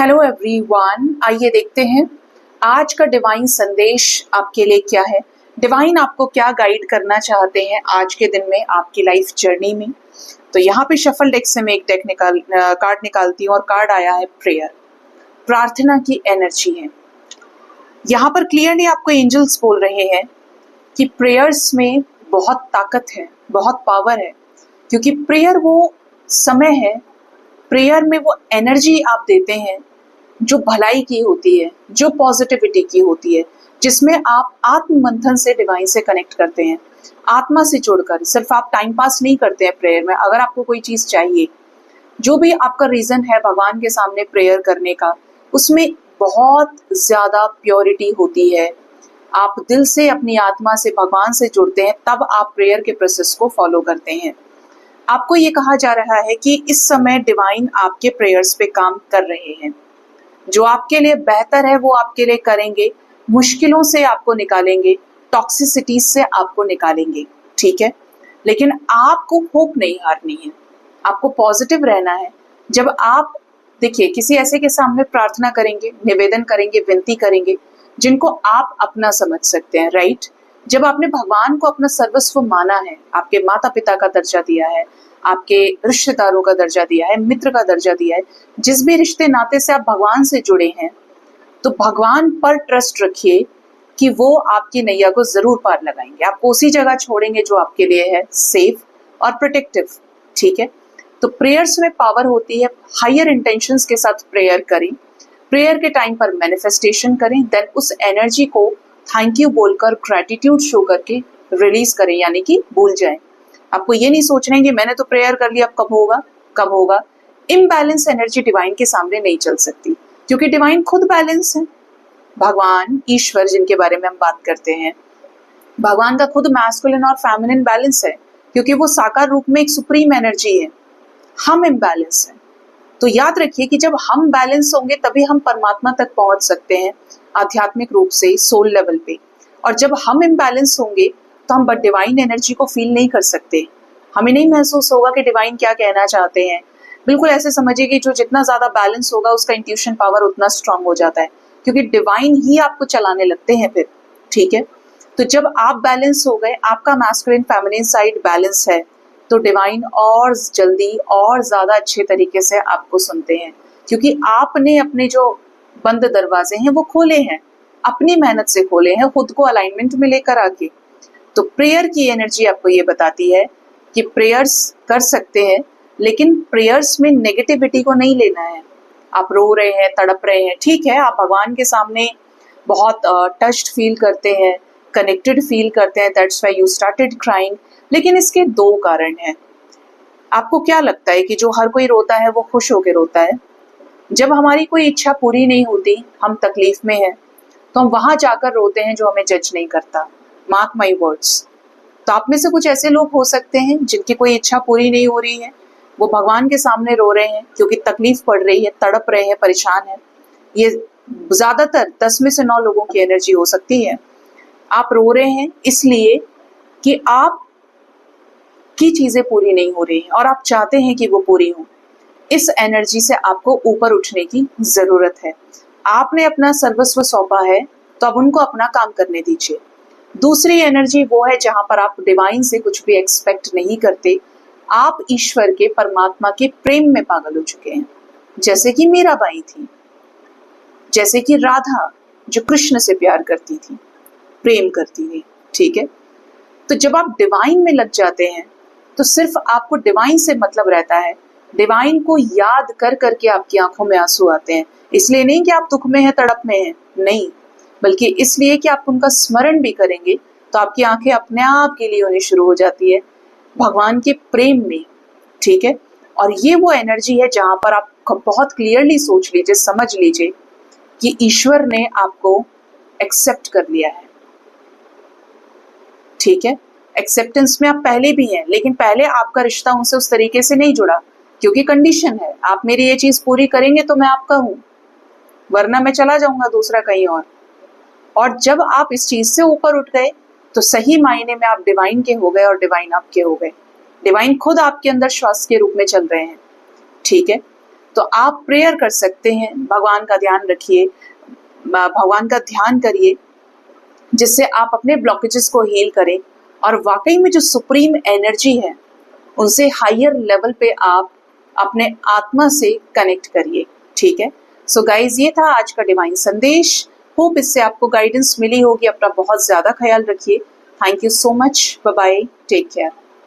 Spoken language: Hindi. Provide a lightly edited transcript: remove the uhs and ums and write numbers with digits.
हेलो एवरीवन, आइए देखते हैं आज का डिवाइन संदेश आपके लिए क्या है। डिवाइन आपको क्या गाइड करना चाहते हैं आज के दिन में आपकी लाइफ जर्नी में। तो यहाँ पे शफल डेक से मैं एक कार्ड निकालती हूँ और कार्ड आया है प्रेयर, प्रार्थना की एनर्जी है। यहाँ पर क्लियरली आपको एंजल्स बोल रहे हैं कि प्रेयर्स में बहुत ताकत है, बहुत पावर है, क्योंकि प्रेयर वो समय है, प्रेयर में वो एनर्जी आप देते हैं जो भलाई की होती है, जो पॉजिटिविटी की होती है, जिसमें आप आत्म मंथन से डिवाइन से कनेक्ट करते हैं, आत्मा से जुड़कर। सिर्फ आप टाइम पास नहीं करते हैं प्रेयर में। अगर आपको कोई चीज चाहिए, जो भी आपका रीजन है भगवान के सामने प्रेयर करने का, उसमें बहुत ज्यादा प्योरिटी होती है। आप दिल से अपनी आत्मा से भगवान से जुड़ते हैं, तब आप प्रेयर के प्रोसेस को फॉलो करते हैं। आपको ये कहा जा रहा है कि इस समय डिवाइन आपके प्रेयर्स पे काम कर रहे हैं। जो आपके लिए बेहतर है वो आपके लिए करेंगे, मुश्किलों से आपको निकालेंगे, टॉक्सिसिटीज से आपको निकालेंगे, ठीक है। लेकिन आपको होप नहीं हारनी है, आपको पॉजिटिव रहना है। जब आप देखिए किसी ऐसे के सामने प्रार्थना करेंगे, निवेदन करेंगे, विनती करेंगे जिनको आप अपना समझ सकते हैं, राइट। जब आपने भगवान को अपना सर्वस्व माना है, आपके माता पिता का दर्जा दिया है, आपके रिश्तेदारों का दर्जा दिया है, मित्र का दर्जा दिया है, जिस भी रिश्ते नाते से आप भगवान से जुड़े हैं, तो भगवान पर ट्रस्ट रखिए कि वो आपकी नैया को जरूर पार लगाएंगे, आपको उसी जगह छोड़ेंगे जो आपके लिए है सेफ और प्रोटेक्टिव, ठीक है। तो प्रेयर्स में पावर होती है। हायर इंटेंशंस के साथ प्रेयर करें, प्रेयर के टाइम पर मैनिफेस्टेशन करें, देन उस एनर्जी को थैंक यू बोलकर, ग्रैटिट्यूड शो करके रिलीज करें, यानी कि भूल जाएं। आपको ये नहीं सोचना है कि मैंने तो प्रेयर कर लिया, अब कब होगा कब होगा। इम्बैलेंस एनर्जी डिवाइन के सामने नहीं चल सकती, क्योंकि डिवाइन खुद बैलेंस है। भगवान ईश्वर जिनके बारे में हम बात करते हैं, भगवान का खुद मैस्कुलिन और फेमिनिन बैलेंस है, क्योंकि वो साकार रूप में एक सुप्रीम एनर्जी है। हम इम्बैलेंस हैं। तो याद रखिए कि जब हम बैलेंस होंगे तभी हम परमात्मा तक पहुंच सकते हैं, आध्यात्मिक रूप से, सोल लेवल पे। और जब हम इम्बैलेंस होंगे तो हम डिवाइन एनर्जी को फील नहीं कर सकते, हमें नहीं महसूस होगा कि डिवाइन क्या कहना चाहते हैं। बिल्कुल ऐसे समझिए कि जो जितना ज्यादा बैलेंस होगा उसका इंट्यूशन पावर उतना स्ट्रांग हो जाता है, क्योंकि डिवाइन ही आपको चलाने लगते हैं फिर, ठीक है। तो जब आप बैलेंस हो गए, आपका मैस्कुलिन फेमिनिन साइड बैलेंस है, तो डिवाइन और जल्दी और ज्यादा अच्छे तरीके से आपको सुनते हैं, क्योंकि आपने अपने जो बंद दरवाजे हैं वो खोले हैं, अपनी मेहनत से खोले हैं, खुद को अलाइनमेंट में लेकर आके। तो प्रेयर की एनर्जी आपको ये बताती है कि प्रेयर्स कर सकते हैं, लेकिन प्रेयर्स में नेगेटिविटी को नहीं लेना है। आप रो रहे हैं, तड़प रहे हैं, ठीक है, आप भगवान के सामने बहुत टच्ड फील करते हैं, कनेक्टेड फील करते हैं, that's why you started crying. लेकिन इसके दो कारण हैं। आपको क्या लगता है कि जो हर कोई रोता है वो खुश होकर रोता है? जब हमारी कोई इच्छा पूरी नहीं होती, हम तकलीफ में हैं, तो हम वहां जाकर रोते हैं जो हमें जज नहीं करता। Mark my words. तो आप में से कुछ ऐसे लोग हो सकते हैं जिनकी कोई इच्छा पूरी नहीं हो रही है, वो भगवान के सामने रो रहे हैं क्योंकि तकलीफ पड़ रही है, तड़प रहे हैं, परेशान है। ये ज्यादातर 10 में से 9 लोगों की एनर्जी हो सकती है। आप रो रहे हैं इसलिए कि आप की चीजें पूरी नहीं हो रही हैं और आप चाहते हैं कि वो पूरी हो। इस एनर्जी से आपको ऊपर उठने की जरूरत है। आपने अपना सर्वस्व सौंपा है, तो अब उनको अपना काम करने दीजिए। दूसरी एनर्जी वो है जहां पर आप डिवाइन से कुछ भी एक्सपेक्ट नहीं करते, आप ईश्वर के, परमात्मा के प्रेम में पागल हो चुके हैं, जैसे कि मीराबाई थी, जैसे कि राधा जो कृष्ण से प्यार करती थी, प्रेम करती थी, ठीक है। तो जब आप डिवाइन में लग जाते हैं तो सिर्फ आपको डिवाइन से मतलब रहता है। डिवाइन को याद कर करके आपकी आंखों में आंसू आते हैं, इसलिए नहीं कि आप दुख में हैं, तड़प में हैं, नहीं, बल्कि इसलिए कि आप उनका स्मरण भी करेंगे तो आपकी आंखें अपने आप के लिए होनी शुरू हो जाती है भगवान के प्रेम में, ठीक है। और ये वो एनर्जी है जहां पर आप बहुत क्लियरली सोच लीजिए, समझ लीजिए कि ईश्वर ने आपको एक्सेप्ट कर लिया है, ठीक है। एक्सेप्टेंस में आप पहले भी हैं, लेकिन पहले आपका रिश्ता उनसे उस तरीके से नहीं जुड़ा, क्योंकि कंडीशन है, आप मेरी ये चीज पूरी करेंगे तो मैं आपका हूं, वरना मैं चला जाऊंगा दूसरा कहीं और जब आप इस चीज से ऊपर उठ गए तो सही मायने में आप डिवाइन के हो गए और डिवाइन आपके हो गए। डिवाइन खुद आपके अंदर श्वास के रूप में चल रहे हैं, ठीक है। तो आप प्रेयर कर सकते हैं, भगवान का ध्यान रखिए, भगवान का ध्यान करिए, जिससे आप अपने ब्लॉकेजेस को हील करें और वाकई में जो सुप्रीम एनर्जी है उनसे हायर लेवल पे आप अपने आत्मा से कनेक्ट करिए। ठीक है, सो गाइज ये था आज का डिवाइन संदेश। होप इससे आपको गाइडेंस मिली होगी। अपना बहुत ज्यादा ख्याल रखिए। Thank you so much. Bye bye, take care.